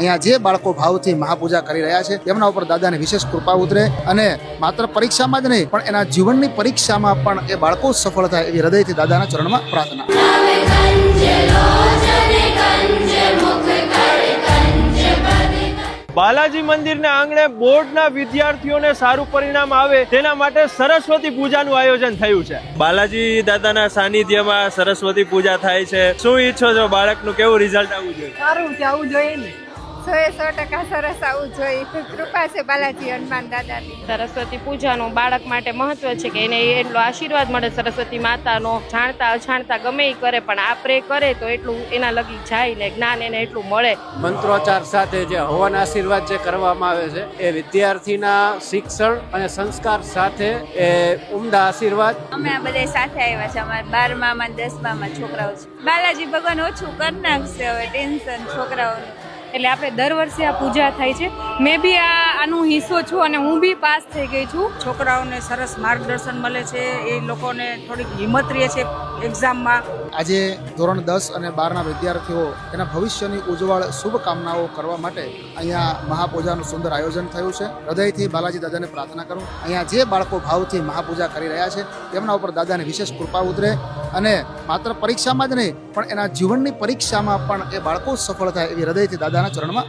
અહીંયા જે બાળકો ભાવથી મહાપૂજા કરી રહ્યા છે તેમના ઉપર દાદાની વિશેષ કૃપા ઉતરે અને માત્ર પરીક્ષામાં જ નહીં પણ એના જીવનની પરીક્ષામાં પણ એ બાળકો સફળ થાય એવી હૃદયથી દાદાના ચરણમાં પ્રાર્થના. બાલાજી મંદિરના આંગણે બોર્ડના વિદ્યાર્થીઓને સારું પરિણામ આવે તેના માટે સરસ્વતી પૂજાનું આયોજન થયું છે. બાલાજી દાદાના સાનિધ્યમાં સરસ્વતી પૂજા થાય છે. શું ઈચ્છો છો બાળકનું કેવું રિઝલ્ટ આવવું જોઈએ? સારું જવું જોઈએ ને. 100% સરસ આવવું જોઈએ. કૃપા છે બાલાજી હનુમાન દાદાની. સરસ્વતી પૂજાનું બાળક માટે મહત્વ છે કે એને એટલો આશીર્વાદ મળે સરસ્વતી માતાનો. જાણતા અજાણતા ગમે એ કરે પણ આ પ્રે કરે તો એટલું એના લગી જાય ને જ્ઞાન એને એટલું મળે. મંત્રોચ્ચાર સાથે જે હવન આશીર્વાદ જે કરવામાં આવે છે એ વિદ્યાર્થીના શિક્ષણ અને સંસ્કાર સાથે એ ઉમદા આશીર્વાદ. અમે આ બધા સાથે આવ્યા છે. અમારા 12માં અને 10માં છોકરાઓ છે. બાલાજી ભગવાન ઓછું કરી નાખશે હવે ટેન્શન છોકરાઓનું. એટલે આપણે દર વર્ષે આ પૂજા થાય છે. મેં બી આનો હિસ્સો છું અને હું બી પાસ થઈ ગઈ છું. છોકરાઓને સરસ માર્ગદર્શન મળે છે. એ લોકોને થોડીક હિંમત રહે છે એક્ઝામમાં. આજે ધોરણ 10 અને 12ના વિદ્યાર્થીઓ તેના ભવિષ્યની ઉજ્જવળ શુભકામનાઓ કરવા માટે અહીંયા મહાપૂજાનું સુંદર આયોજન થયું છે. હૃદયથી બાલાજી દાદાને પ્રાર્થના કરું અહીંયા જે બાળકો ભાવથી મહાપૂજા કરી રહ્યા છે તેમના ઉપર દાદાની વિશેષ કૃપા ઉતરે અને માત્ર પરીક્ષામાં જ નહીં પણ એના જીવનની પરીક્ષામાં પણ એ બાળકો સફળ થાય એવી હૃદયથી દાદાના ચરણમાં